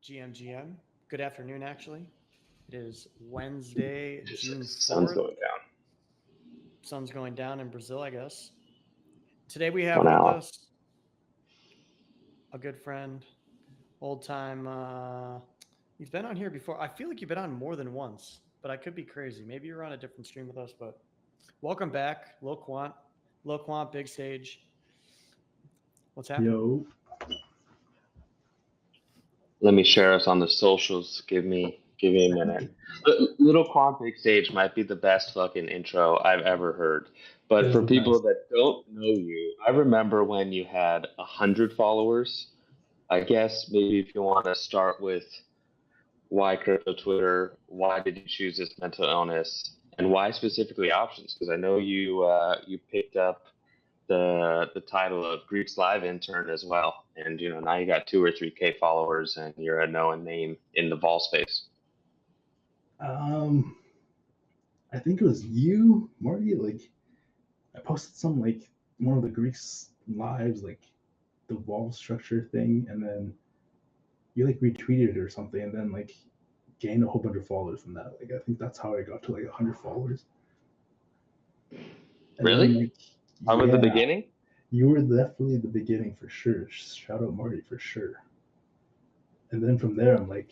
GMGM. Good afternoon, actually. It is Wednesday, June Sun's 4th. going down. Sun's going down in Brazil, I guess. Today we have One with hour. us a good friend, old time. He's been on here before. I feel like you've been on more than once, but I could be crazy. Maybe you're on a different stream with us, but welcome back, Lil Qwant. Lil Qwant, big stage. What's happening? Yo, Let me share us on the socials. Give me a minute. Little Quant Big Stage might be the best fucking intro I've ever heard. it But is for the people best. that don't know you, I remember when you had 100 followers. I guess maybe if you want to start with why crypto Twitter, why did you choose this mental illness, and why specifically options? Because I know you picked up the title of Greek's live intern as well, and now you got 2 or 3K followers, and you're a known name in the vol space. Um, I think it was you, Marty. Like, I posted some one of the Greeks lives, like the wall structure thing, and then you retweeted it or something, and then gained a whole bunch of followers from that. Like, I think that's how I got to 100 followers. And then Really? I was the yeah, beginning. you were definitely the beginning for sure. Shout out Marty for sure. And then from there, I'm like,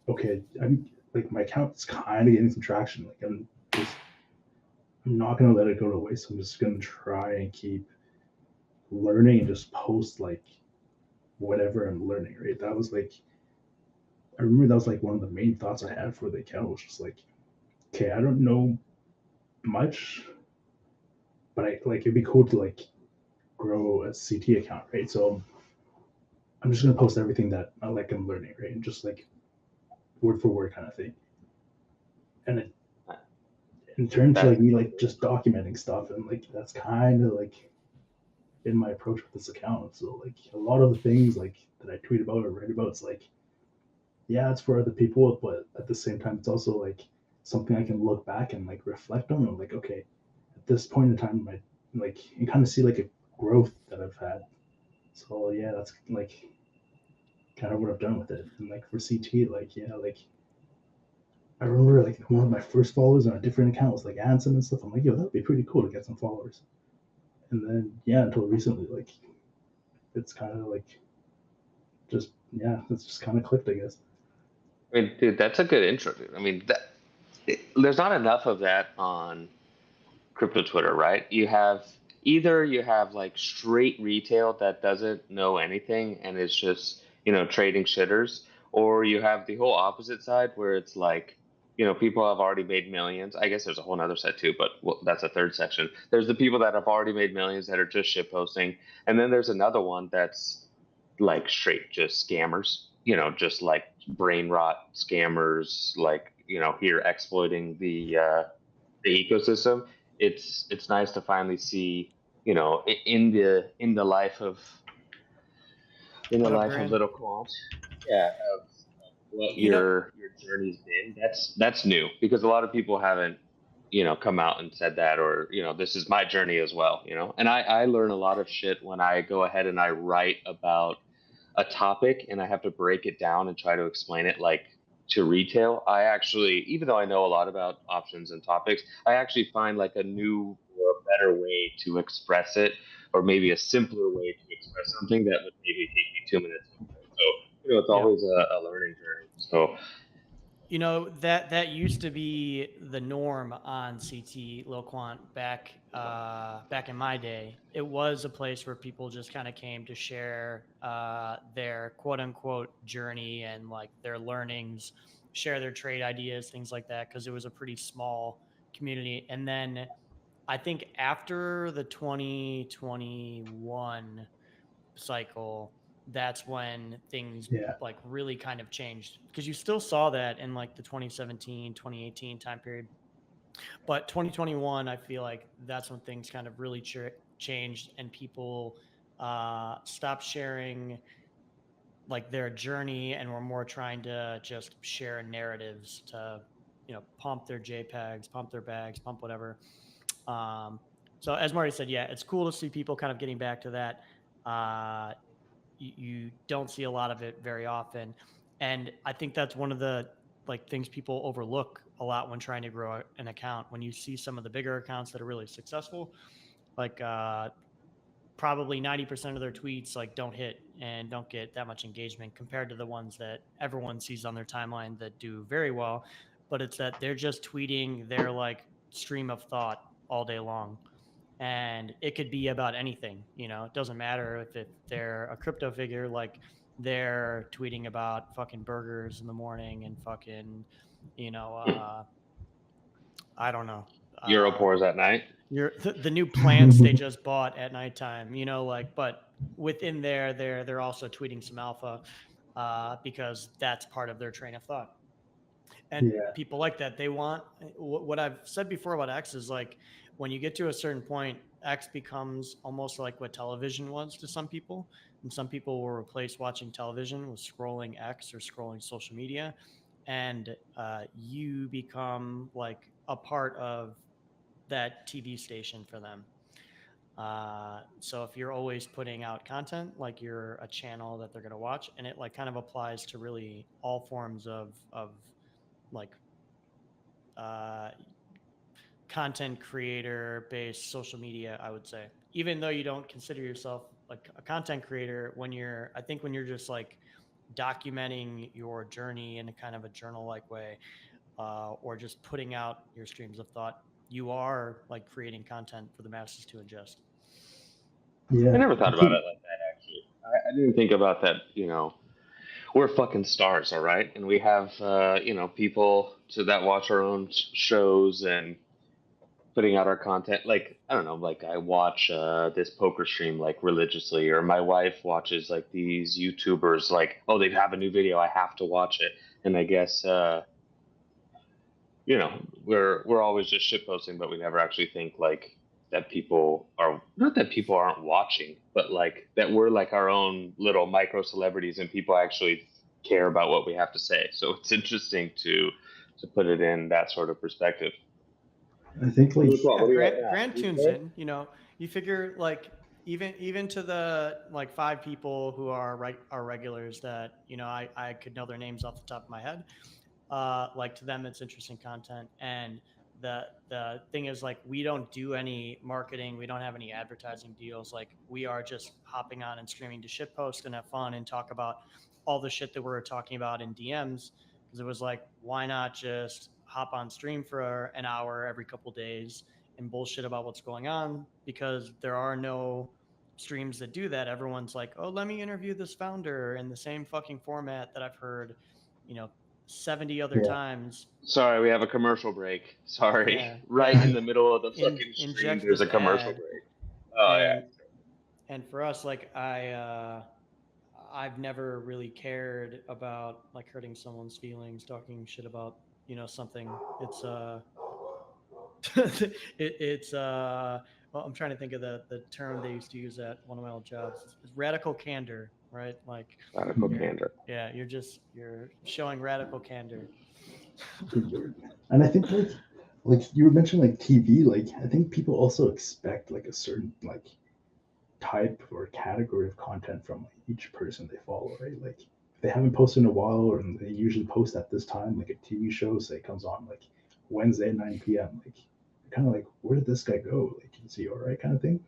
okay, I'm like my account's kind of getting some traction. Like I'm not gonna let it go to waste. I'm just gonna try and keep learning and just post whatever I'm learning. Right. That was I remember that was one of the main thoughts I had for the account was just okay, I don't know much, but I it'd be cool to grow a CT account, right? So I'm just gonna post everything that I'm learning, right? And just word for word kind of thing. And it turned to That me just documenting stuff, and that's kind of in my approach with this account. So a lot of the things that I tweet about or write about, it's yeah, it's for other people, but at the same time, it's also something I can look back and reflect on. And okay, at this point in time, I you kind of see a growth that I've had. So yeah, that's kind of what I've done with it. And for CT, yeah, I remember one of my first followers on a different account was Anson and stuff. I'm like, yo, that'd be pretty cool to get some followers. And then yeah, until recently, it's kind of just yeah, it's just kind of clicked, I guess. I mean, dude, that's a good intro, dude. I mean, there's not enough of that on crypto Twitter, right? You have like straight retail that doesn't know anything and is just trading shitters, or you have the whole opposite side where it's like people have already made millions. I guess there's a whole other side too, but that's a third section. There's the people that have already made millions that are just shit posting, and then there's another one that's like straight just scammers. Just like brain rot scammers, like here exploiting the ecosystem. It's nice to finally see in the life of What up, little Graham? Quant, yeah, of what You know, your journey's been. That's new because a lot of people haven't come out and said that, or this is my journey as well. And I learn a lot of shit when I go ahead and I write about a topic and I have to break it down and try to explain it like to retail. I actually, even though I know a lot about options and topics, I actually find like a new or a better way to express it, or maybe a simpler way to express something that would maybe take me 2 minutes. So it's yeah. always a learning journey. So That used to be the norm on CT Loquant back in my day. It was a place where people just kind of came to share their quote unquote journey and their learnings, share their trade ideas, things like that, because it was a pretty small community. And then I think after the 2021 cycle, that's when things Yeah, really kind of changed, because you still saw that in the 2017 2018 time period, but 2021 I feel like that's when things kind of really changed, and people stopped sharing their journey and were more trying to just share narratives to pump their JPEGs, pump their bags, pump whatever. So as Marty said, yeah, it's cool to see people kind of getting back to that. You don't see a lot of it very often. And I think that's one of the like things people overlook a lot when trying to grow an account. When you see some of the bigger accounts that are really successful, like probably 90% of their tweets like don't hit and don't get that much engagement compared to the ones that everyone sees on their timeline that do very well. But it's that they're just tweeting their like stream of thought all day long. And it could be about anything, you know, it doesn't matter if they're a crypto figure, like they're tweeting about fucking burgers in the morning and fucking, you know, I don't know, Euro pours at night. the new plants they just bought at nighttime, you know, like, but within there, they're also tweeting some alpha because that's part of their train of thought. And Yeah. people like that, they want what I've said before about X is like when you get to a certain point, X becomes almost like what television was to some people. And some people will replace watching television with scrolling X or scrolling social media. And you become like a part of that TV station for them. So if you're always putting out content, like you're a channel that they're going to watch, and it like kind of applies to really all forms of like content creator based social media, I would say. Even though you don't consider yourself like a content creator, when you're, I think when you're just like documenting your journey in a kind of a journal like way, or just putting out your streams of thought, you are like creating content for the masses to ingest. Yeah. I never thought about it like that, actually. I didn't think about that, you know. We're fucking stars, all right? And we have, you know, people that watch our own shows and putting out our content. Like, I don't know, like I watch this poker stream like religiously, or my wife watches like these YouTubers, like, oh, they have a new video, I have to watch it. And I guess, you know, we're always just shit posting, but we never actually think like that people are, not that people aren't watching, but like that we're like our own little micro celebrities and people actually care about what we have to say. So it's interesting to put it in that sort of perspective. I think like What do you have now? Grant tunes in, you know, you figure like even to the like 5 people who are regulars that, you know, I could know their names off the top of my head. Like to them, it's interesting content. And the thing is like, we don't do any marketing. We don't have any advertising deals. Like we are just hopping on and streaming to shit post and have fun and talk about all the shit that we're talking about in DMs. Cause it was like, why not just hop on stream for an hour every couple days and bullshit about what's going on? Because there are no streams that do that. Everyone's like, oh, let me interview this founder in the same fucking format that I've heard, you know, 70 other times. Sorry, we have a commercial break. Sorry. Yeah, Right yeah. in the middle of the fucking stream, Inject there's a this commercial ad. break. Oh, and, yeah. And for us, like I've never really cared about like hurting someone's feelings, talking shit about, you know, something. It's it's well, I'm trying to think of the term they used to use at one of my old jobs. It's radical candor, right? Like Radical candor. Yeah, you're showing radical candor. And I think like you were mentioning like TV, like I think people also expect like a certain like type or category of content from like, each person they follow, right? Like if they haven't posted in a while, or they usually post at this time, like a TV show say comes on like Wednesday at 9 p.m. Like kind of like, where did this guy go? Like, is he all right, kind of thing?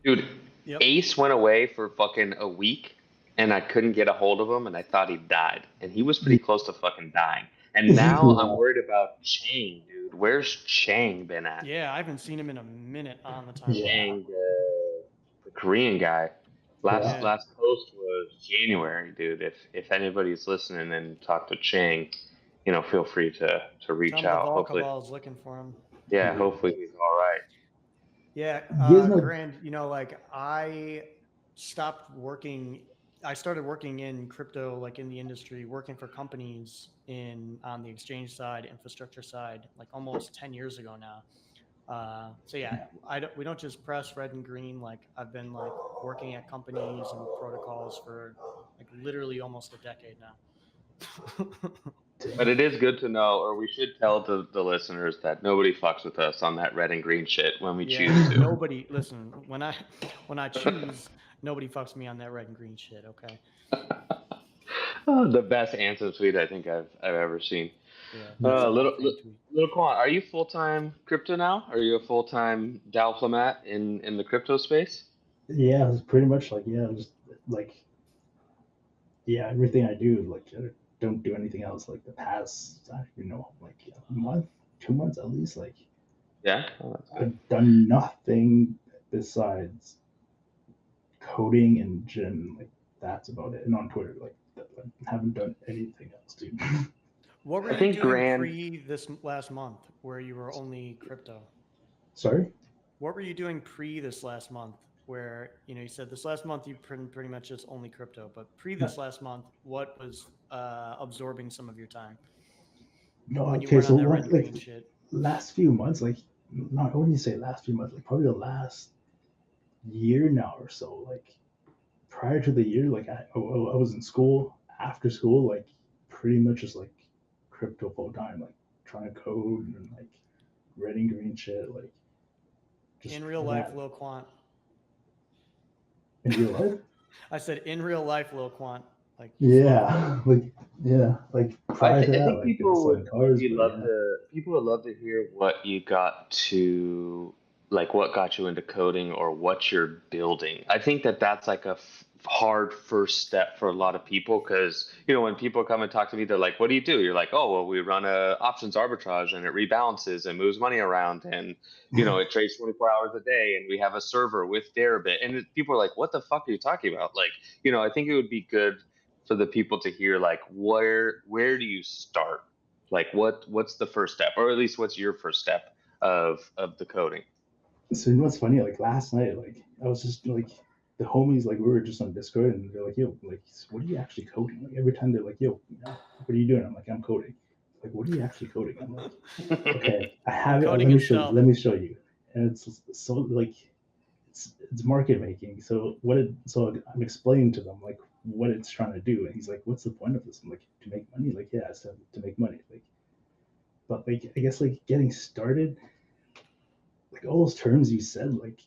Dude, Yep. Ace went away for fucking a week, and I couldn't get a hold of him, and I thought he died, and he was pretty close to fucking dying. And now I'm worried about Chang, dude. Where's Chang been at? Yeah, I haven't seen him in a minute on the time. Chang, the Korean guy. Last post was January, dude. If anybody's listening and talk to Chang, you know, feel free to reach Tell out. him the Hopefully, Volkaball is looking for him. yeah. Hopefully he's all right. Yeah, Grand, you know, like I stopped working. I started working in crypto, like in the industry, working for companies on the exchange side, infrastructure side, like almost 10 years ago now. So yeah, we don't just press red and green. Like I've been like working at companies and protocols for like literally almost a decade now. But it is good to know, or we should tell the listeners that nobody fucks with us on that red and green shit when we choose to. Nobody, listen, when I choose, nobody fucks me on that red and green shit, okay? The best answer tweet I think I've ever seen. Yeah, Nice. that's a Little funny tweet. little Qwant, are you full time crypto now? Are you a full time diplomat in the crypto space? Yeah, it's pretty much like just like everything I do, like I don't do anything else. Like the past, I don't even know, like a month, 2 months at least. Like Yeah. Oh, that's good. I've done nothing besides coding and gym. Like that's about it. And on Twitter, like I haven't done anything else, dude. What were I you think doing Grand. pre this last month where you were only crypto? Sorry. What were you doing pre this last month where, you said this last month you pretty much just only crypto, but pre this last month, what was absorbing some of your time No, when you okay. weren't So on that what? rendering Like and shit? last few months, like not I wouldn't say last few months, like probably the last year now or so. Like prior to the year, like I was in school. After school, like pretty much just like crypto full time, like trying to code and like writing green shit, like just In real life, that Lil Quant. in real life. I said in real life, Lil Quant. Like Yeah, like prior to I that, think like it was people would selling cars, maybe but love yeah. to people would love to hear what you got to like what got you into coding or what you're building. I think that that's like a hard first step for a lot of people because when people come and talk to me, they're like, "What do you do?" You're like, "Oh, well, we run a options arbitrage and it rebalances and moves money around and it trades 24 hours a day and we have a server with Deribit." And people are like, "What the fuck are you talking about?" Like, I think it would be good for the people to hear like where do you start, like what's the first step, or at least what's your first step of the coding. So you know what's funny? Like last night, like I was just like the homies, like we were just on Discord, and they're like, "Yo, like, what are you actually coding?" Like every time they're like, "Yo, what are you doing?" I'm like, "I'm coding." Like, what are you actually coding? I'm like, "Okay, I have it. coding Let me is show you. stealth. Let me show you." And it's so like it's market making. So I'm explaining to them like what it's trying to do, and he's like, "What's the point of this?" I'm like, "To make money." Like, yeah, I said to make money. Like, but like I guess like getting started, like all those terms you said, like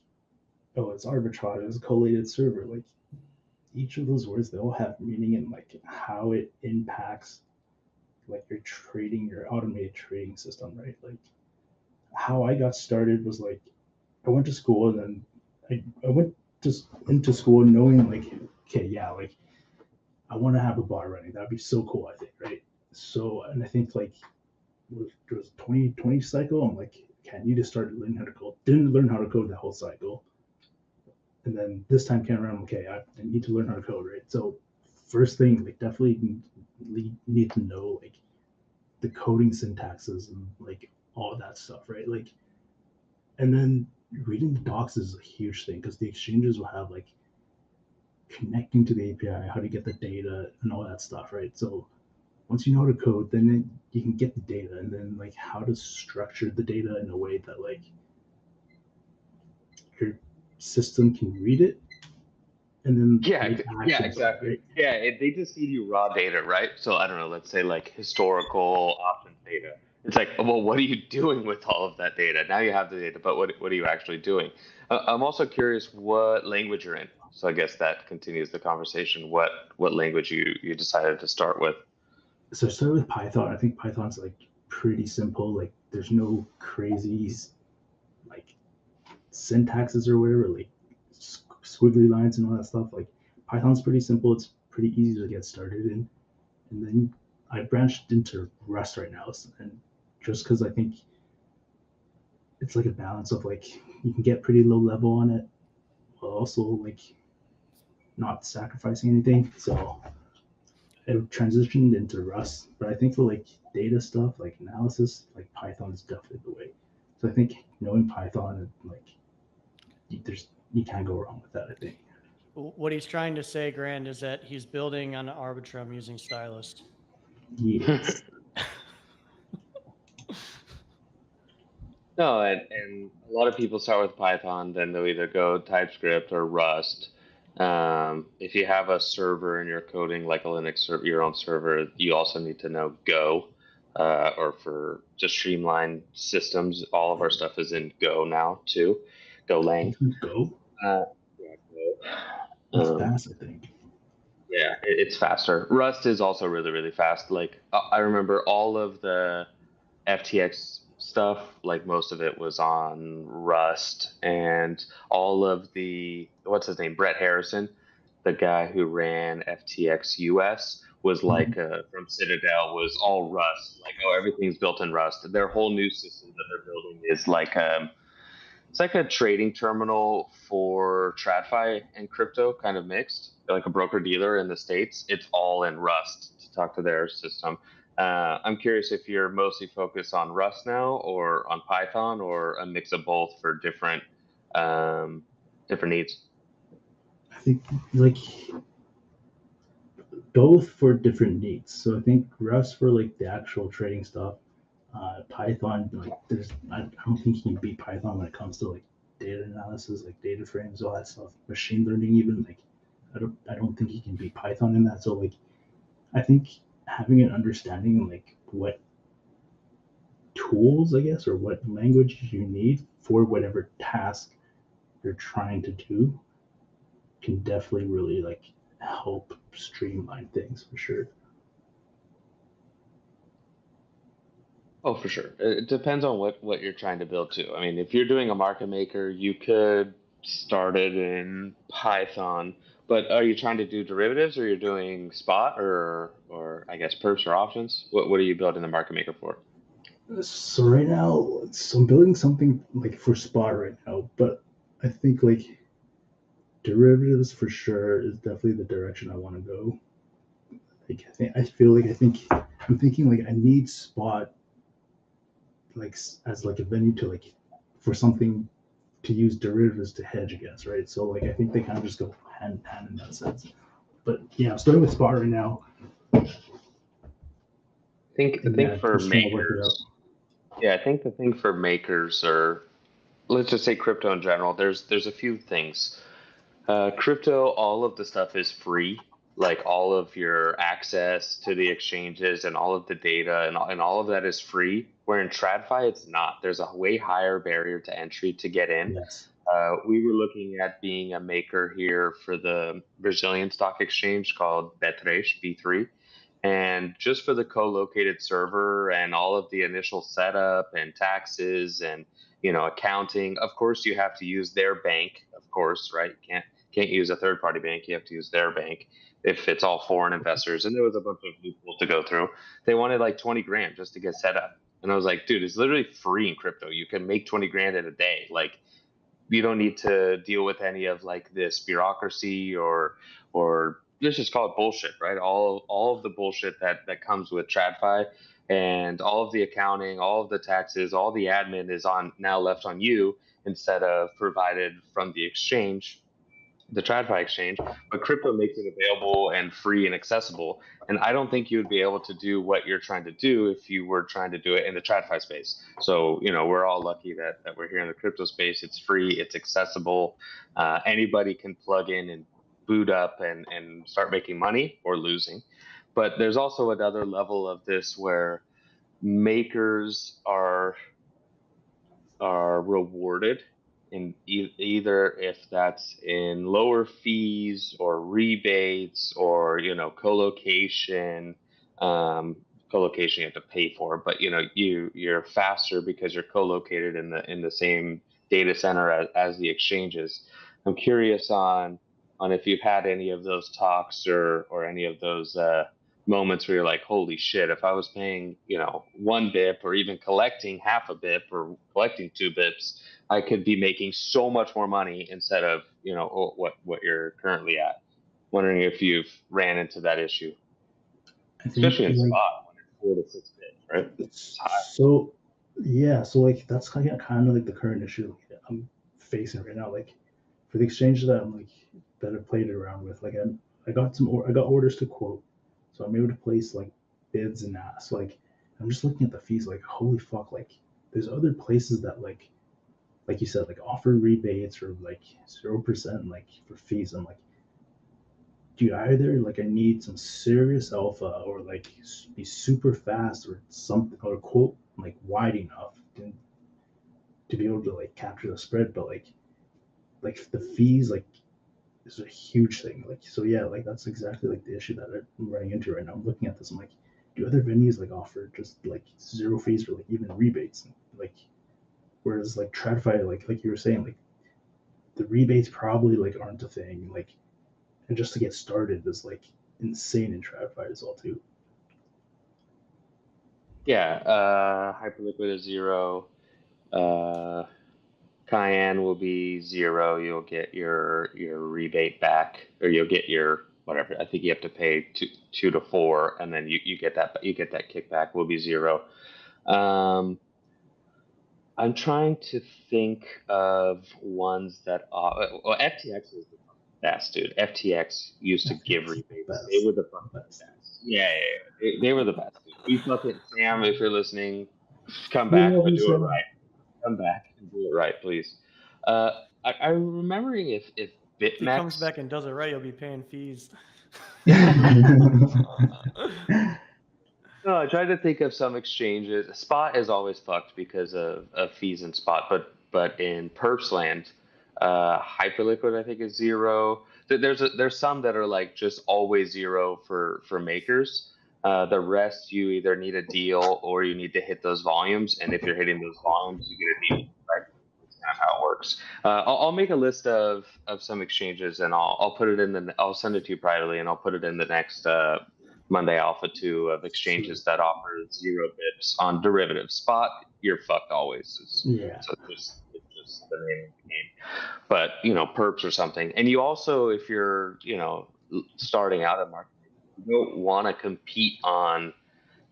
oh, it's arbitrage, it's a collated server. Like each of those words, they all have meaning and like how it impacts like your trading, your automated trading system, right? Like how I got started was like I went to school and then I went just into school knowing like, okay, yeah, like I want to have a bar running. That'd be so cool, I think, right? So, and I think like it was 2020 cycle. I'm like, okay, I need to start learning how to code. Didn't learn how to code that whole cycle. And then this time came around, okay, I need to learn how to code, right? So first thing, like definitely need to know like the coding syntaxes and like all that stuff, right? Like, and then reading the docs is a huge thing because the exchanges will have like connecting to the API, how to get the data and all that stuff, right? So once you know how to code, then you can get the data and then like how to structure the data in a way that like your system can read it and then Yeah, make yeah, actions on it, exactly. right? Yeah, they just feed you raw data, right? So I don't know, let's say like historical options data. It's like, well, what are you doing with all of that data? Now you have the data, but what are you actually doing? I'm also curious what language you're in. So I guess that continues the conversation. What language you decided to start with? So start with Python. I think Python's like pretty simple. Like there's no crazy like syntaxes or whatever, like squiggly lines and all that stuff. Like Python's pretty simple. It's pretty easy to get started in. And then I branched into Rust right now, and just because I think it's like a balance of like you can get pretty low level on it, while also like not sacrificing anything. So I transitioned into Rust, but I think for like data stuff, like analysis, like Python is definitely the way. So I think knowing Python, like you can't go wrong with that. I think. What he's trying to say, Grand, is that he's building on Arbitrum using Stylus. Yes. No, and a lot of people start with Python, then they'll either go TypeScript or Rust. If you have a server and you're coding like a Linux server, your own server, you also need to know Go, or for just streamline systems. All of our stuff is in Go now too, Golang. Go. Uh, yeah, Go. That's fast, I think. Yeah, it's faster. Rust is also really, really fast. Like I remember all of the FTX stuff, like most of it was on Rust, and all of the what's his name, Brett Harrison, the guy who ran FTX US, was Mhm. like from Citadel, was all Rust. Like, oh, everything's built in Rust. Their whole new system that they're building is like it's like a trading terminal for TradFi and crypto, kind of mixed, like a broker dealer in the States. It's all in Rust to talk to their system. I'm curious if you're mostly focused on Rust now, or on Python, or a mix of both for um, different needs. I think like both for different needs. So I think Rust for like the actual trading stuff. Python, like I don't think you can beat Python when it comes to like data analysis, like data frames, all that stuff. Machine learning, even like I don't think you can beat Python in that. So like I think having an understanding like what tools, I guess, or what language you need for whatever task you're trying to do can definitely really like help streamline things for sure. Oh, for sure. It depends on what you're trying to build too. I mean, if you're doing a market maker, you could start it in Python. But are you trying to do derivatives, or you're doing spot, or I guess perps or options? What are you building the market maker for? So right now, so I'm building something like for spot right now, but I think like derivatives for sure is definitely the direction I want to go. Like I think I'm thinking like I need spot like as like a venue to like for something to use derivatives to hedge against, right? So like I think they kind of just go hand in hand in that sense. But yeah, I'm starting with spot right now, I and think yeah, for just trying to work it out. makers, yeah, I think the thing for makers, or let's just say crypto in general, there's a few things. Crypto, all of the stuff is free. Like all of your access to the exchanges and all of the data and all of that is free. Where in TradFi, it's not. There's a way higher barrier to entry to get in. Yes. We were looking at being a maker here for the Brazilian stock exchange called B3, and just for the co-located server and all of the initial setup and taxes and accounting. Of course, you have to use their bank, of course, right? You can't use a third party bank. You have to use their bank if it's all foreign investors. And there was a bunch of loopholes to go through. They wanted like 20 grand just to get set up. And I was like, dude, it's literally free in crypto. You can make 20 grand in a day. Like, you don't need to deal with any of like this bureaucracy, or let's just call it bullshit, right? All of the bullshit that comes with TradFi, and all of the accounting, all of the taxes, all the admin is on now left on you instead of provided from the exchange, the TradFi exchange. But crypto makes it available and free and accessible. And I don't think you would be able to do what you're trying to do if you were trying to do it in the TradFi space. So, we're all lucky that we're here in the crypto space. It's free, it's accessible. Anybody can plug in and boot up and start making money or losing. But there's also another level of this where makers are rewarded in either if that's in lower fees or rebates, or co-location. Co-location you have to pay for, but you're faster because you're co-located in the same data center as the exchanges. I'm curious on if you've had any of those talks, or any of those moments where you're like, holy shit, if I was paying, 1 bip, or even collecting half a bip, or collecting 2 bips, I could be making so much more money instead of, what you're currently at. Wondering if you've ran into that issue, I think especially in like spot when it's 4 to 6 bips, right? It's high. so yeah, so like that's kind of like the current issue I'm facing right now. Like for the exchange that I'm like that I played around with, like I got orders to quote, so I'm able to place like bids and asks. Like I'm just looking at the fees, like holy fuck, like there's other places that like you said, like offer rebates or like 0% like for fees. I'm like, dude, either like I need some serious alpha or like be super fast or something or quote like wide enough to be able to like capture the spread, but like the fees like is a huge thing. Like, so yeah, like that's exactly like the issue that I'm running into right now. I'm looking at this. I'm like, do other venues like offer just like 0 fees or like even rebates? Like, whereas like Tradfi, like you were saying, like the rebates probably like aren't a thing. Like, and just to get started is like insane in Tradfi as well too. Yeah, Hyperliquid is 0. Kyan will be 0. You'll get your rebate back, or you'll get your whatever. I think you have to pay 2 to 4, and then you get that kickback. Will be 0. I'm trying to think of ones that are. Well, FTX is the best, dude. FTX used to give rebates. They were the fucking best. Yeah. They were the best, dude. We fucking Sam, if you're listening, come back, but do it right. Come back and do it right, please. I'm remembering if BitMEX. If he comes back and does it right, you'll be paying fees. No, I tried to think of some exchanges. Spot is always fucked because of fees in Spot, but in Perps land, Hyperliquid I think is 0. There's some that are like just always 0 for makers. The rest you either need a deal or you need to hit those volumes, and if you're hitting those volumes, you get a deal. Right? That's kind of how it works. I'll make a list of some exchanges and I'll put it in I'll send it to you privately and I'll put it in the next Monday Alpha 2 of exchanges that offer 0 bips on derivative. Spot, you're fucked always. Yeah. So it's just the name of the game. But, perps or something. And you also, if you're, starting out at market, you don't want to compete on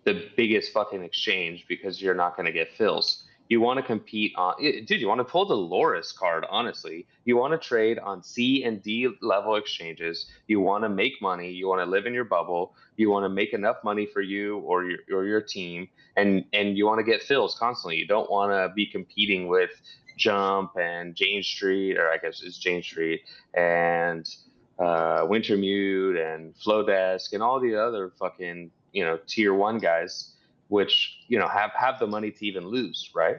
the biggest fucking exchange because you're not going to get fills. You want to compete on, dude, you want to pull the Loris card, honestly. You want to trade on C and D level exchanges. You want to make money. You want to live in your bubble. You want to make enough money for you or your team. And you want to get fills constantly. You don't want to be competing with Jump and Jane Street, or I guess it's Jane Street, and Wintermute and Flowdesk and all the other fucking, tier 1 guys, which have the money to even lose, right?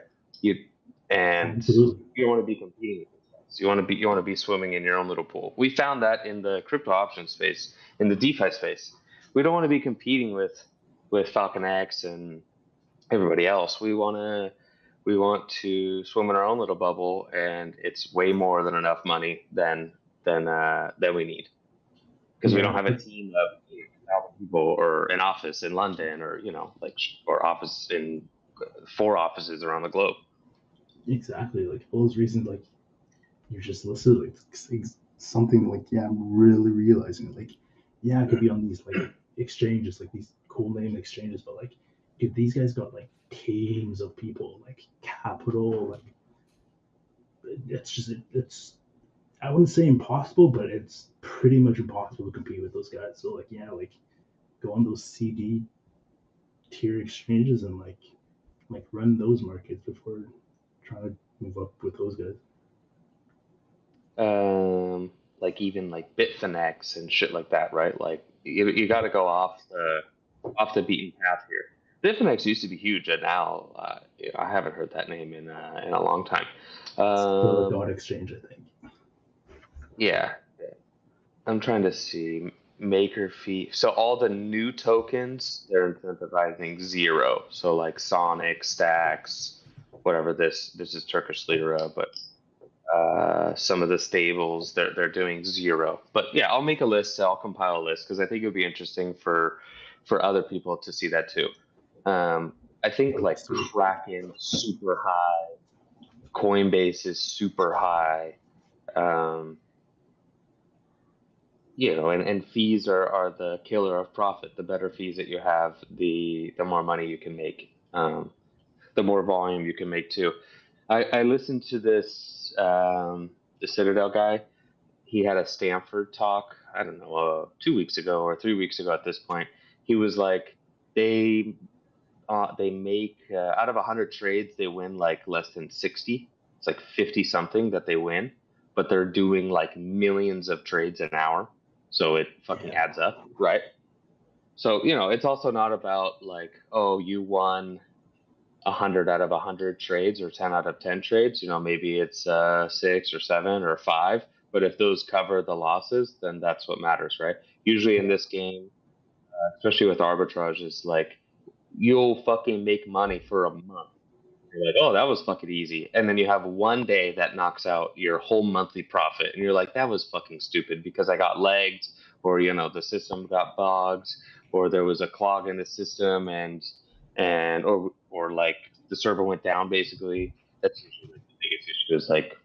Absolutely. You don't want to be competing with those guys. You want to be swimming in your own little pool. We found that in the crypto option space, in the DeFi space. We don't want to be competing with Falcon X and everybody else. We want to swim in our own little bubble, and it's way more than enough money than we need, because we don't have a team of 1,000 people or an office in London or or office in 4 offices around the globe. Exactly, like all those reasons, like you just listed, like something like, yeah, I'm really realizing, like, yeah, I could be on these like exchanges, like these cool name exchanges, but like, dude, these guys got like teams of people, like capital, like it's I wouldn't say impossible, but it's pretty much impossible to compete with those guys. So like, yeah, like go on those CD tier exchanges and like run those markets before trying to move up with those guys. Like even like Bitfinex and shit like that, right? Like you got to go off the beaten path here. Bitfinex used to be huge, and now I haven't heard that name in a long time. The God Exchange, I think. Yeah, I'm trying to see maker fee. So all the new tokens, they're incentivizing 0. So like Sonic, Stacks, whatever. This is Turkish lira, but some of the stables they're doing 0. But yeah, I'll make a list. I'll compile a list because I think it would be interesting for other people to see that too. I think like Kraken super high, Coinbase is super high. And fees are the killer of profit. The better fees that you have, the more money you can make, the more volume you can make too. I listened to this, the Citadel guy. He had a Stanford talk, I don't know, 2 weeks ago or 3 weeks ago at this point. He was like, they make, out of 100 trades, they win like less than 60. It's like 50 something that they win, but they're doing like millions of trades an hour. So it fucking adds up, right? So, it's also not about like, oh, you won 100 out of 100 trades or 10 out of 10 trades. Maybe it's 6 or 7 or 5, but if those cover the losses, then that's what matters, right? Usually in this game, especially with arbitrage, is like you'll fucking make money for a month. You're like, oh, that was fucking easy. And then you have one day that knocks out your whole monthly profit. And you're like, that was fucking stupid because I got legged, or, the system got bogged, or there was a clog in the system or like the server went down basically. That's usually like the biggest issue is like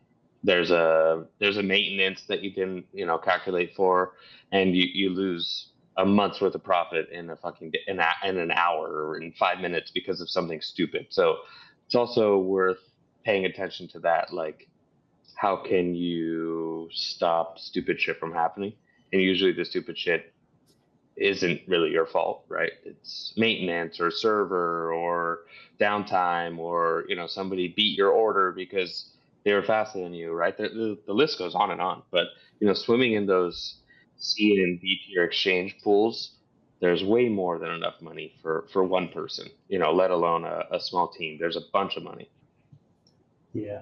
there's a maintenance that you didn't, calculate for, and you lose a month's worth of profit in a fucking in an hour or in 5 minutes because of something stupid. So it's also worth paying attention to that. Like, how can you stop stupid shit from happening? And usually the stupid shit isn't really your fault, right? It's maintenance or server or downtime or, somebody beat your order because they were faster than you, right? The list goes on and on. But, swimming in those C and B tier exchange pools, there's way more than enough money for one person, let alone a small team. There's a bunch of money. Yeah.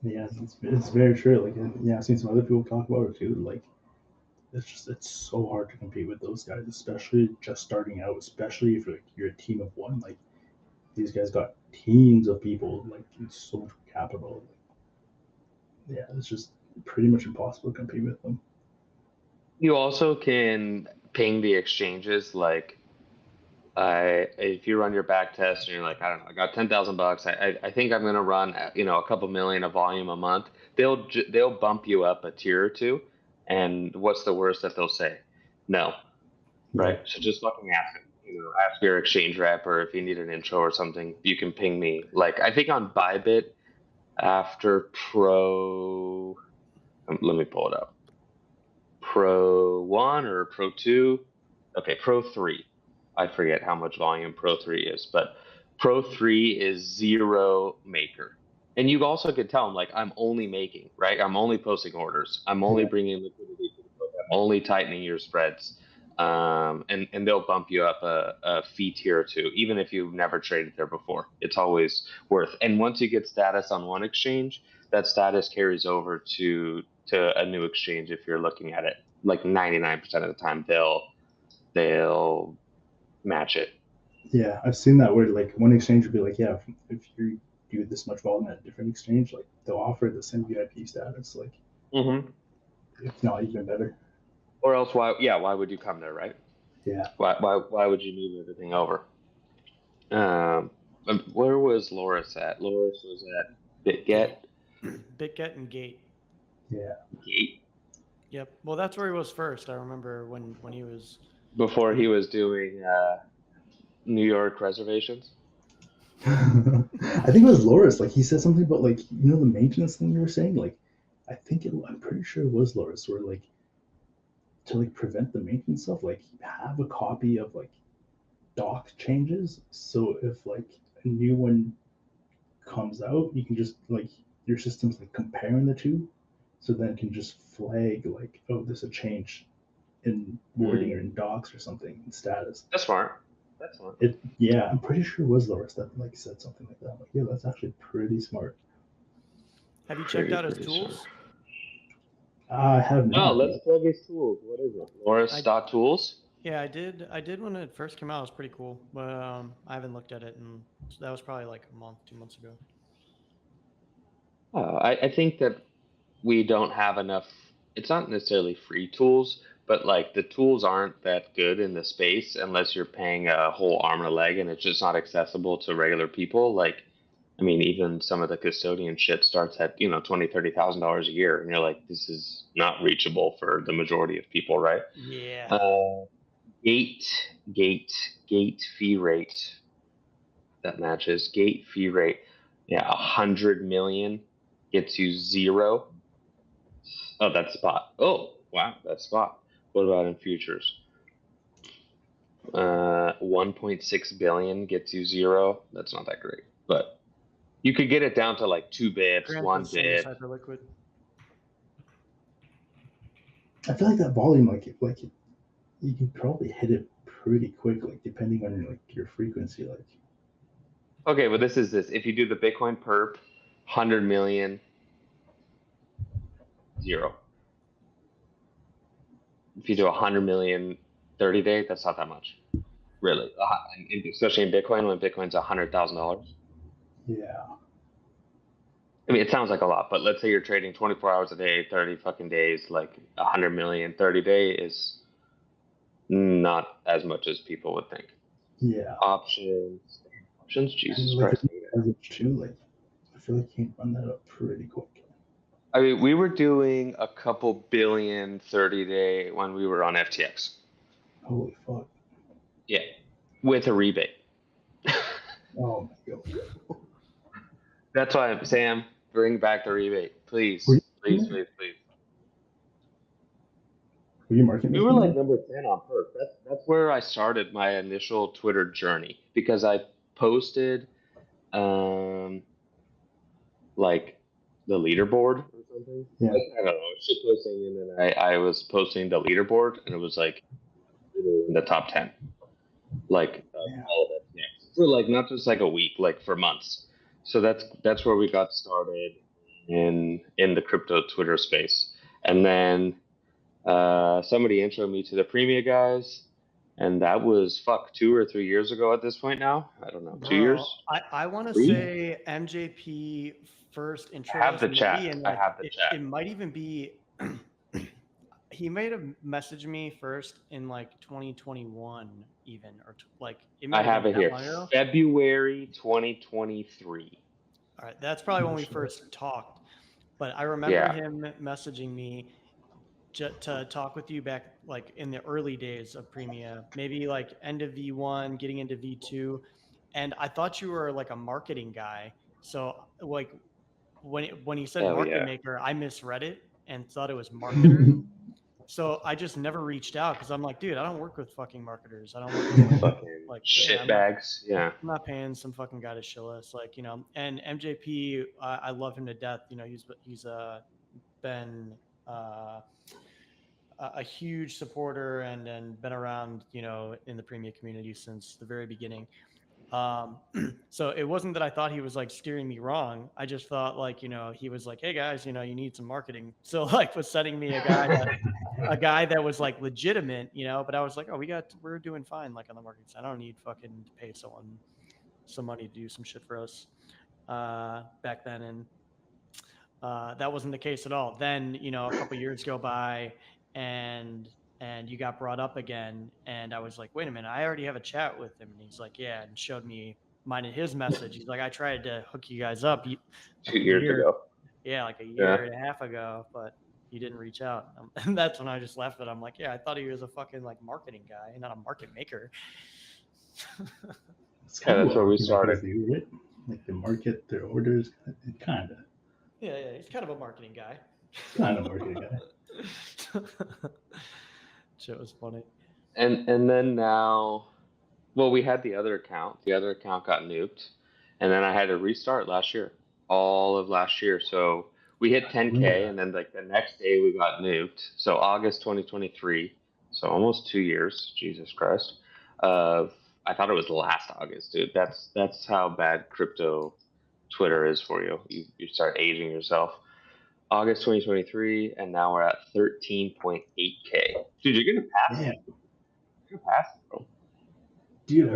Yeah, it's very true. Like, yeah, I've seen some other people talk about it too. Like, it's so hard to compete with those guys, especially just starting out. Especially if you're a team of one. Like, these guys got teams of people. Like, it's so much capital. Yeah, it's just pretty much impossible to compete with them. You also can ping the exchanges like, if you run your back test and you're like, I don't know, I got $10,000. I think I'm gonna run, a couple million of volume a month. They'll bump you up a tier or two, and what's the worst that they'll say? No, right? So just fucking ask them. Ask your exchange rep, or if you need an intro or something, you can ping me. Like, I think on Bybit after Pro, let me pull it up. Pro 1 or Pro 2? Okay, Pro 3. I forget how much volume Pro 3 is, but Pro 3 is zero maker. And you also could tell them, like, I'm only making, right? I'm only posting orders. I'm only bringing liquidity to the book. I'm only tightening your spreads. And they'll bump you up a fee tier or two, even if you've never traded there before. It's always worth. And once you get status on one exchange, that status carries over to a new exchange if you're looking at it. Like 99% of the time, they'll match it. Yeah, I've seen that where like one exchange would be like, yeah, if you do this much volume at a different exchange, like they'll offer the same VIP status, like if not even better. Or else, why would you come there, right? Yeah. Why would you move everything over? Where was Loris at? Loris was at BitGet. BitGet and Gate. Yeah. Gate. Yep. Well, that's where he was first. I remember when he was before he was doing New York reservations. I think it was Loris. Like, he said something about like the maintenance thing you were saying. Like, I'm pretty sure it was Loris, where like to like prevent the maintenance stuff, like have a copy of like doc changes, so if like a new one comes out, you can just like your system's like comparing the two, so then it can just flag like, oh, there's a change in wording or in docs or something in status. That's smart. That's smart. Yeah, I'm pretty sure it was Loris that like said something like that. Like, yeah, that's actually pretty smart. Have you checked out his tools? I have not. Oh, let's plug his tools. What is it? Loris.tools? Yeah, I did when it first came out. It was pretty cool, but I haven't looked at it, and that was probably like a month, 2 months ago. I think that we don't have enough. It's not necessarily free tools, but like the tools aren't that good in the space unless you're paying a whole arm and a leg, and it's just not accessible to regular people. Like, I mean, even some of the custodian shit starts at $20,000-$30,000 a year, and you're like, this is not reachable for the majority of people, right? Yeah. Gate fee rate that matches gate fee rate. Yeah, 100 million gets you 0. Oh, that's spot. Oh, wow, that's spot. What about in futures? 1.6 billion gets you 0. That's not that great, but you could get it down to like 2 bips, 1 bip. Hyperliquid. I feel like that volume, like you can probably hit it pretty quick, like depending on your frequency, like. Okay, well, this. If you do the Bitcoin perp, 100 million, 0. If you do 100 million 30 day, that's not that much, really. Especially in Bitcoin, when Bitcoin's $100,000. Yeah. I mean, it sounds like a lot, but let's say you're trading 24 hours a day, 30 fucking days, like 100 million 30 day is not as much as people would think. Yeah. Options, Jesus And like Christ. too, like I feel like you can run that up pretty quick. I mean, we were doing a couple billion 30 day when we were on FTX. Holy fuck. Yeah, with a rebate. Oh my god. That's why, Sam, bring back the rebate, please, Were you- please, please, please. Were you marketing? We were like number 10 on perp. That's where I started my initial Twitter journey, because I posted like the leaderboard or something. Yeah. I don't know. Shit posting, and then I was posting the leaderboard, and it was like in the top 10, like all of it. Yeah. For like not just like a week, like for months. So that's where we got started in the crypto Twitter space, and then somebody introed me to the Premia guys, and that was 2 or 3 years ago at this point now. I don't know, 2 years. I want to 3? say MJP first intro. I have the chat. And I have the chat. It might even be. He might have messaged me first in like 2021, even, or like. I have it here. February 2023. All right, that's probably when we first talked. But I remember him messaging me to talk with you back like in the early days of Premia, maybe like end of V1, getting into V2. And I thought you were like a marketing guy. So like when he said market maker, I misread it and thought it was marketer. So I just never reached out because I'm like, dude, I don't work with fucking marketers. I don't work with fucking like shit bags. Yeah. I'm not paying some fucking guy to shill us, like, you know. And MJP, I love him to death. You know, he's been a huge supporter and been around, you know, in the Premia community since the very beginning. So it wasn't that I thought he was like steering me wrong. I just thought like, you know, he was like, hey guys, you know, you need some marketing. So like was sending me a guy that was like legitimate, you know, but I was like, oh, we're doing fine. Like on the marketing side, I don't need fucking to pay someone some money to do some shit for us back then. And that wasn't the case at all. Then, you know, a couple years go by and you got brought up again. And I was like, wait a minute, I already have a chat with him. And he's like, yeah, and showed me mine in his message. He's like, I tried to hook you guys up 2 years ago. Yeah, like a year and a half ago, but you didn't reach out. And that's when I just left it. I'm like, yeah, I thought he was a fucking like marketing guy, not a market maker. That's where we started. Right? Like the market, their orders, kind of. Yeah, he's kind of a marketing guy. Kind of marketing guy. Shit was funny. And then now, well, we had the other account. The other account got nuked, and then I had to restart last year, all of last year. So we hit 10K, and then like the next day we got nuked. So August 2023, so almost 2 years. Jesus Christ. I thought it was last August, dude. That's how bad crypto Twitter is for you. You start aging yourself. August 2023, and now we're at 13.8K. Dude, you're gonna pass it. You're gonna pass it, bro. Dude, I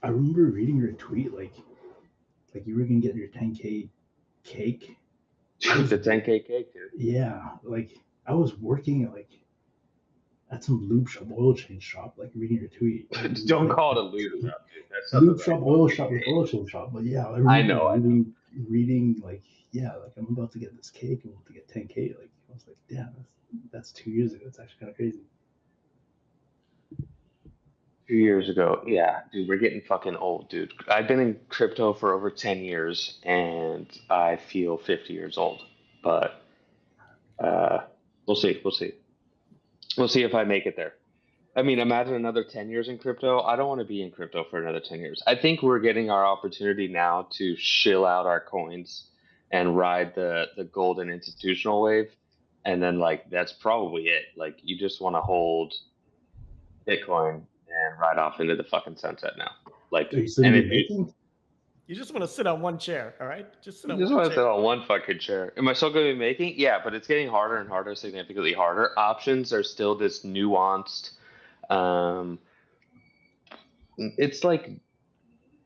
remember reading your tweet like you were gonna get your 10K cake. Dude, the 10K cake, dude. Yeah, like I was working at some lube shop, oil change shop, like reading your tweet. Don't call it a lube shop, dude. That's lube shop, oil shop, like oil change shop. But yeah, I know. Reading like, yeah, like I'm about to get this cake, I'm about to get 10K. Like I was like, damn, that's 2 years ago. It's actually kind of crazy. 2 years ago, yeah, dude, we're getting fucking old, dude. I've been in crypto for over 10 years, and I feel 50 years old. But we'll see. We'll see if I make it there. I mean, imagine another 10 years in crypto. I don't want to be in crypto for another 10 years. I think we're getting our opportunity now to shill out our coins and ride the golden institutional wave. And then, like, that's probably it. Like, you just want to hold Bitcoin and ride off into the fucking sunset now. Like, Are you still making? You just want to sit on one chair, all right? Just sit You on just one want to sit chair. on one fucking chair. Am I still going to be making? Yeah, but it's getting harder and harder, significantly harder. Options are still this nuanced. Um, it's like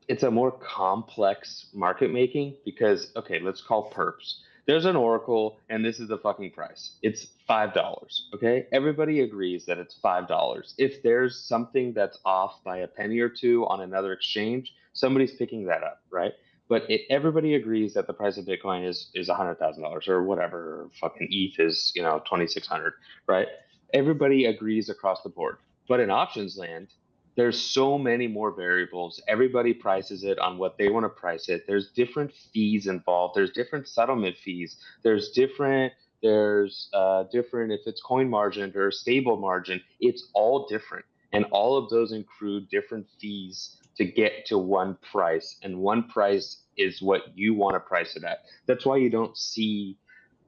it's a more complex market making because okay, let's call perps. There's an oracle, and this is the fucking price. It's $5. Okay, everybody agrees that it's $5. If there's something that's off by a penny or two on another exchange, somebody's picking that up, right? But everybody agrees that the price of Bitcoin is $100,000 or whatever. Fucking ETH is 2,600, right? Everybody agrees across the board. But in options land, there's so many more variables. Everybody prices it on what they want to price it. There's different fees involved. There's different settlement fees. There's different if it's coin margin or stable margin. It's all different, and all of those include different fees to get to one price. And one price is what you want to price it at. That's why you don't see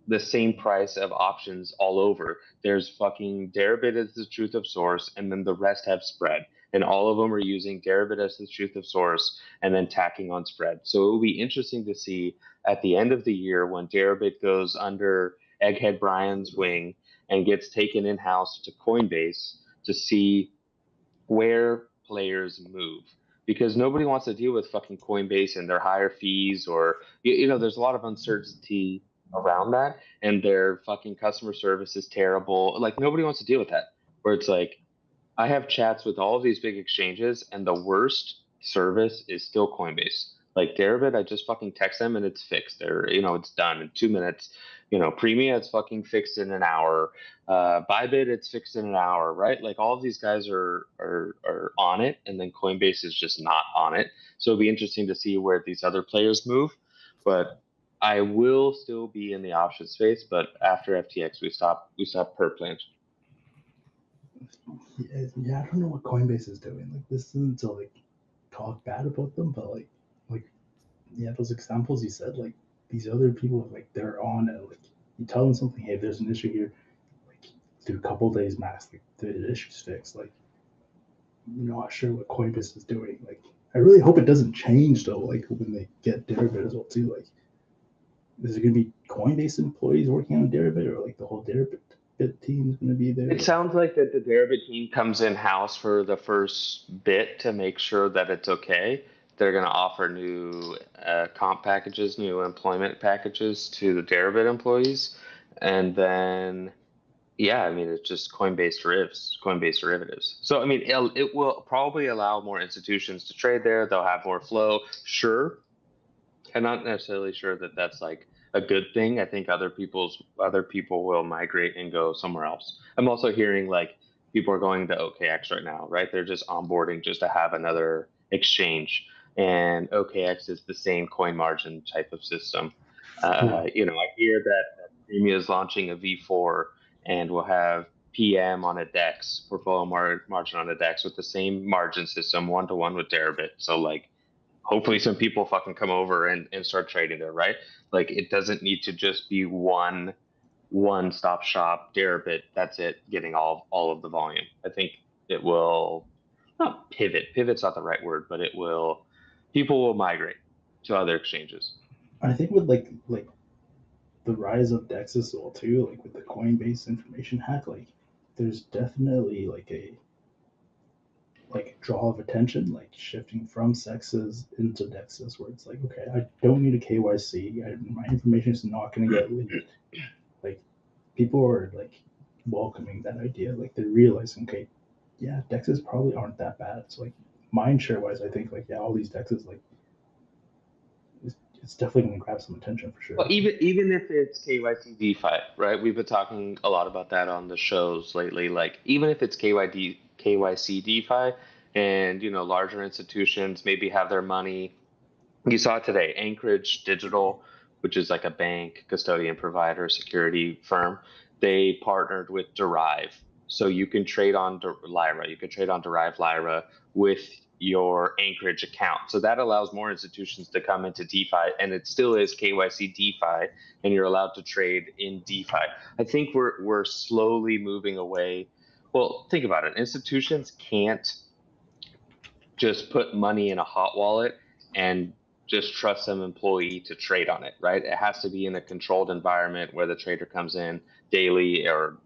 the same price of options all over. There's fucking Deribit as the truth of source, and then the rest have spread. And all of them are using Deribit as the truth of source and then tacking on spread. So it will be interesting to see at the end of the year when Deribit goes under Egghead Brian's wing and gets taken in house to Coinbase to see where players move. Because nobody wants to deal with fucking Coinbase and their higher fees, or there's a lot of uncertainty around that, and their fucking customer service is terrible. Like nobody wants to deal with that. Where it's like, I have chats with all of these big exchanges, and the worst service is still Coinbase. Like Deribit, I just fucking text them and it's fixed. It's done in 2 minutes. Premia, it's fucking fixed in an hour. Bybit, it's fixed in an hour, right? Like all of these guys are on it, and then Coinbase is just not on it. So it'll be interesting to see where these other players move. But I will still be in the option space. But after FTX, we stop perp plans. Yeah, I don't know what Coinbase is doing. Like, this isn't to like talk bad about them, but like, yeah, those examples you said, like these other people, like they're on it. Like, you tell them something, hey, there's an issue here. Like, do a couple days max, like the issue's fixed. Like, you're not sure what Coinbase is doing. Like, I really hope it doesn't change though. Like when they get Deribit as well too. Like, is it gonna be Coinbase employees working on Deribit, or like the whole Deribit team is gonna be there? It sounds like that the Deribit team comes in house for the first bit to make sure that it's okay. They're going to offer new comp packages, new employment packages to the Deribit employees, and then yeah, I mean it's just Coinbase derivatives. So I mean it will probably allow more institutions to trade there. They'll have more flow, sure. I'm not necessarily sure that that's like a good thing. I think other people will migrate and go somewhere else. I'm also hearing like people are going to OKX right now, right? They're just onboarding just to have another exchange, and OKX is the same coin margin type of system. I hear that Premia is launching a V4 and will have PM on a DEX, portfolio margin on a DEX with the same margin system, 1-to-1 with Deribit. So like hopefully some people fucking come over and start trading there, right? Like it doesn't need to just be one stop shop, Deribit, that's it, getting all of the volume. I think it will not pivot. Pivot's not the right word, but people will migrate to other exchanges. I think with like the rise of DEX as well too, like with the Coinbase information hack, like there's definitely like a draw of attention, like shifting from CEXs into DEXs, where it's like, okay, I don't need a KYC. My information is not going to get leaked. Like people are like welcoming that idea. Like they're realizing, okay, yeah, DEXs probably aren't that bad. So like mind share wise, I think like yeah, all these DEXs like it's definitely going to grab some attention for sure. Well, even if it's KYC DeFi, right? We've been talking a lot about that on the shows lately. Like even if it's KYC DeFi, and larger institutions maybe have their money. You saw it today. Anchorage Digital, which is like a bank, custodian provider, security firm, they partnered with Derive. So you can trade on Lyra. You can trade on Derive Lyra with your Anchorage account. So that allows more institutions to come into DeFi, and it still is KYC DeFi, and you're allowed to trade in DeFi. I think we're slowly moving away. Well, think about it. Institutions can't just put money in a hot wallet and just trust some employee to trade on it, right? It has to be in a controlled environment where the trader comes in daily or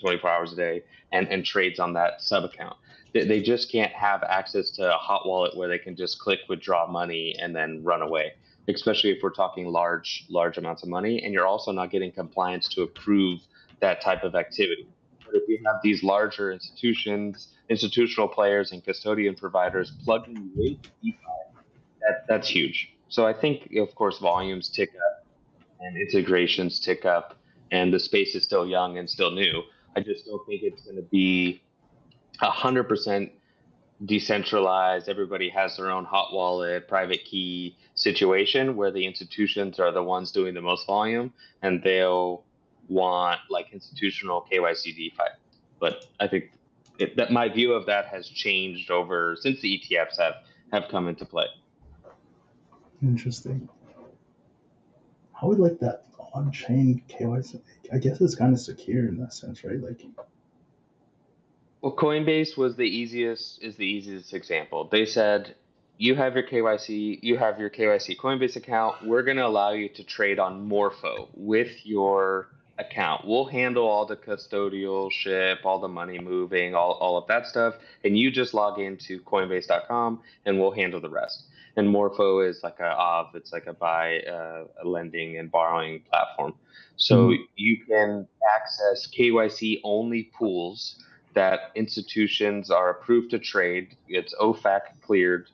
24 hours a day and trades on that sub account. They just can't have access to a hot wallet where they can just click withdraw money and then run away, especially if we're talking large amounts of money, and you're also not getting compliance to approve that type of activity. But if you have these larger institutional players and custodian providers plugging you into DeFi, that's huge. So I think, of course, volumes tick up and integrations tick up, and the space is still young and still new. I just don't think it's going to be 100% decentralized. Everybody has their own hot wallet, private key situation where the institutions are the ones doing the most volume, and they'll want like institutional KYC DeFi. But I think that my view of that has changed over since the ETFs have come into play. Interesting. How would like that on-chain KYC? I guess it's kind of secure in that sense, right? Like, well, Coinbase was the easiest example. They said, you have your KYC Coinbase account. We're going to allow you to trade on Morpho with your account. We'll handle all the custodialship, all the money moving, all of that stuff. And you just log into Coinbase.com and we'll handle the rest. And Morpho is like it's like a lending and borrowing platform. So you can access KYC only pools that institutions are approved to trade. It's OFAC cleared.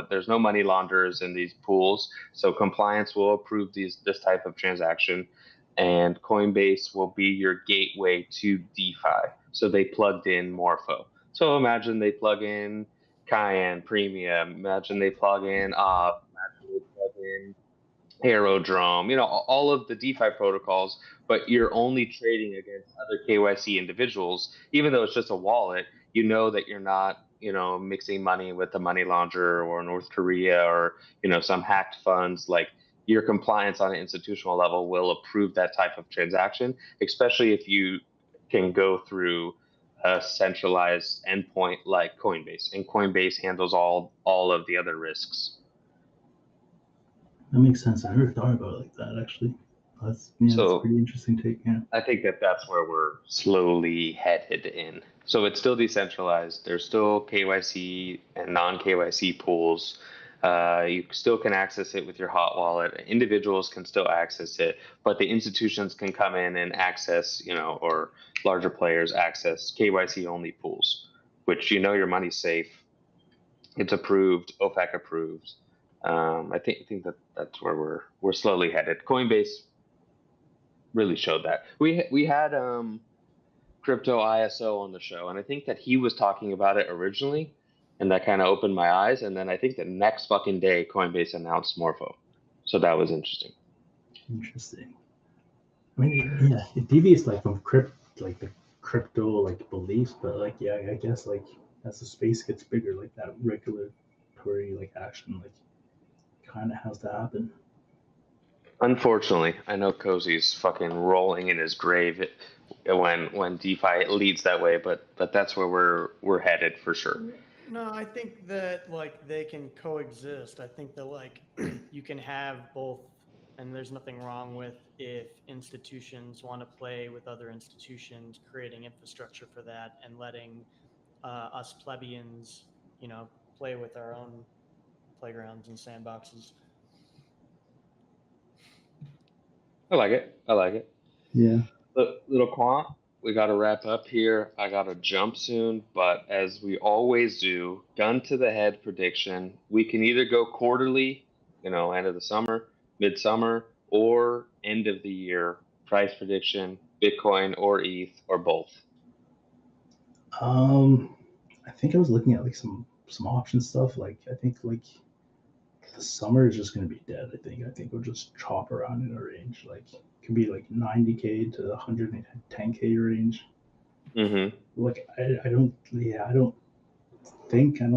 There's no money launderers in these pools, so compliance will approve this type of transaction, and Coinbase will be your gateway to DeFi. So they plugged in Morpho. So imagine they plug in Kyan Premium. Imagine they plug in Imagine they plug in Aerodrome, all of the DeFi protocols, but you're only trading against other KYC individuals, even though it's just a wallet, that you're not, mixing money with a money launderer or North Korea or, some hacked funds. Like, your compliance on an institutional level will approve that type of transaction, especially if you can go through a centralized endpoint like Coinbase, and Coinbase handles all of the other risks. that makes sense. I never thought about it like that, actually. That's a pretty interesting take. Yeah. I think that's where we're slowly headed in. So it's still decentralized. There's still KYC and non-KYC pools. You still can access it with your hot wallet. Individuals can still access it, but the institutions can come in and access, or larger players access KYC only pools, which your money's safe. It's approved, OFAC approved. I think that's where we're slowly headed. Coinbase really showed that. We had Crypto ISO on the show, and I think that he was talking about it originally, and that kind of opened my eyes. And then I think the next fucking day, Coinbase announced Morpho, so that was interesting. Interesting. I mean, yeah, it deviates like from the crypto like beliefs, but like, yeah, I guess like as the space gets bigger, like that regulatory like action like kind of has to happen. Unfortunately, I know Cozy's fucking rolling in his grave when DeFi leads that way, but that's where we're headed for sure. No, I think that like they can coexist. I think that like you can have both, and there's nothing wrong with if institutions want to play with other institutions, creating infrastructure for that, and letting us plebeians, play with our own playgrounds and sandboxes. I like it. Yeah. Little Qwant, we got to wrap up here. I got to jump soon, but as we always do, gun to the head prediction. We can either go quarterly, end of the summer, midsummer, or end of the year price prediction, Bitcoin or ETH or both. I think I was looking at like some option stuff. Like, I think like the summer is just going to be dead. I think we'll just chop around in a range. Like, it could be like 90K to 110K range. Mm-hmm. Like, I don't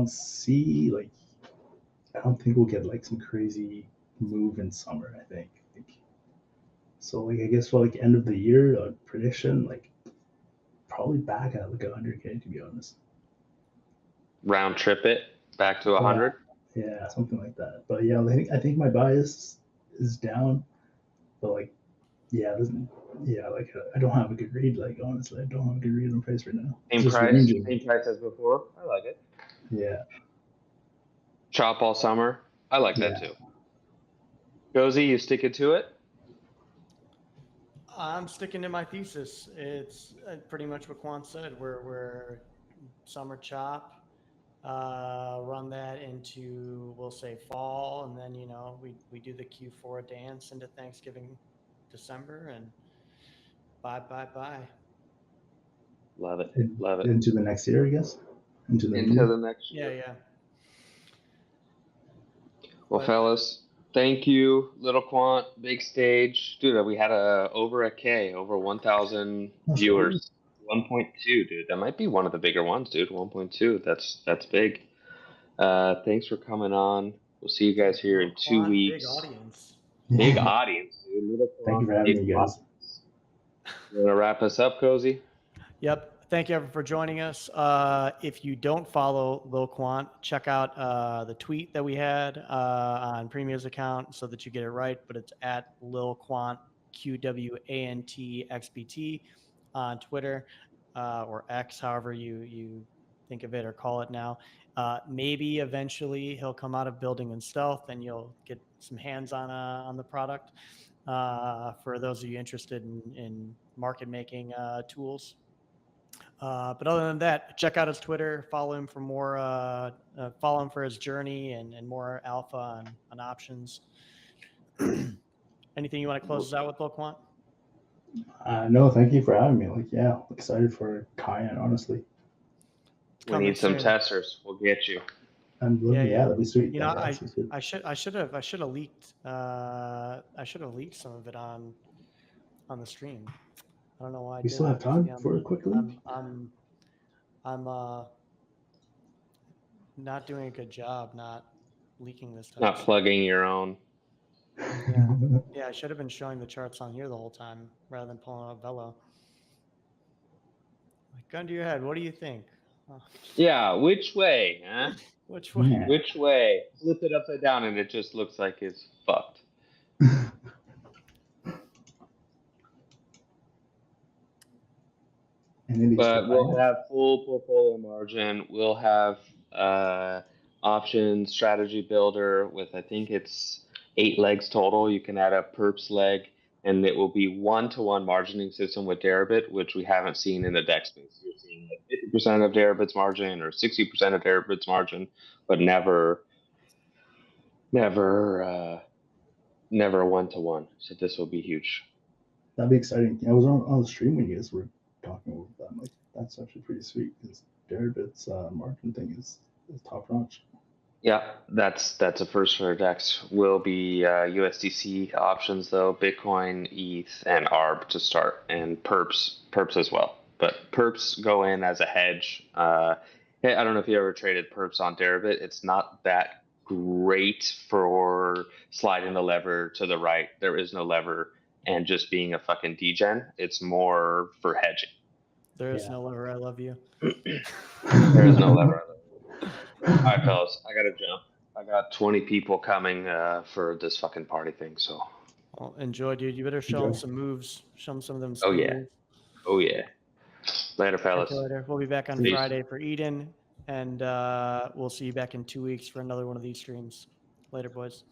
see like, I don't think we'll get like some crazy move in summer. I think so. Like, I guess for like end of the year prediction, like probably back at like 100K, to be honest. Round trip it back to 100. Yeah, something like that. But yeah, I think my bias is down, but like, yeah, it doesn't. Yeah, like I don't have a good read. Like honestly, I don't have a good read on price right now. It's just ranging. Same price as before. I like it. Yeah, Chop all summer. I like that yeah. too. Gozy, you sticking to it? I'm sticking to my thesis. It's pretty much what Qwant said. We're summer chop, run that into, we'll say, fall, and then we do the Q4 dance into Thanksgiving, December, and bye. Love it. In- Love it. Into the next year, I guess. Into the new Into year. the next Yeah, year. yeah. Well, But- fellas, thank you, Little Quant, big stage, dude. We had over a K, over 1,000 That's viewers. 1.2, dude. That might be one of the bigger ones, dude. 1.2. That's big. Thanks for coming on. We'll see you guys here in 2 Qwant, weeks. big audience. Big Yeah. audience, dude. Little Thank you for Quant, having big me, guys. audience. You want to wrap us up, Cozy? Yep. Thank you everyone for joining us. If you don't follow Lil Qwant, check out the tweet that we had on Premier's account so that you get it right. But it's at Lil Qwant, QWANTXBT on Twitter or X, however you think of it or call it now. Maybe eventually he'll come out of building in stealth and you'll get some hands on the product. For those of you interested in market making tools. But other than that, check out his Twitter, follow him for more, follow him for his journey and more alpha on options. Anything you want to close us out with, Lil Qwant? No, thank you for having me. Like, yeah, excited for Kyan, honestly. We need some testers. We'll get you. And yeah, that'd be sweet. You know, That sounds good. I should have leaked some of it on the stream. I don't know why. We still have time for a quick leak. I'm not doing a good job not leaking this type Not of stuff. plugging your own. Yeah, I should have been showing the charts on here the whole time rather than pulling out Velo. Like, gun to your head, what do you think? Oh. Yeah, which way, huh? Which way? Yeah. Which way? Flip it upside down and it just looks like it's fucked. But we'll have full portfolio margin. We'll have option strategy builder with, I think it's 8 legs total. You can add a perps leg, and it will be 1-to-1 margining system with Deribit, which we haven't seen in the deck space. You're seeing like 50% of Deribit's margin or 60% of Deribit's margin, but never 1-to-1. So this will be huge. That'd be exciting. I was on the stream when you guys were talking about that. I'm like, that's actually pretty sweet because Deribit's margin thing is top notch. Yeah, that's a first for DEX. Will be USDC options though, Bitcoin, ETH, and ARB to start, and perps as well. But perps go in as a hedge. I don't know if you ever traded perps on Deribit. It's not that great for sliding the lever to the right. There is no lever, and just being a fucking degen. It's more for hedging. There is no lever. I love you. There is no lever. All right, fellas, I gotta jump. I got 20 people coming for this fucking party thing, so. Well, enjoy, dude. You better show them some moves. Show them some of them. Oh yeah. Oh yeah. Later, fellas. Later. We'll be back on Peace. Friday for Eden, and we'll see you back in 2 weeks for another one of these streams. Later, boys.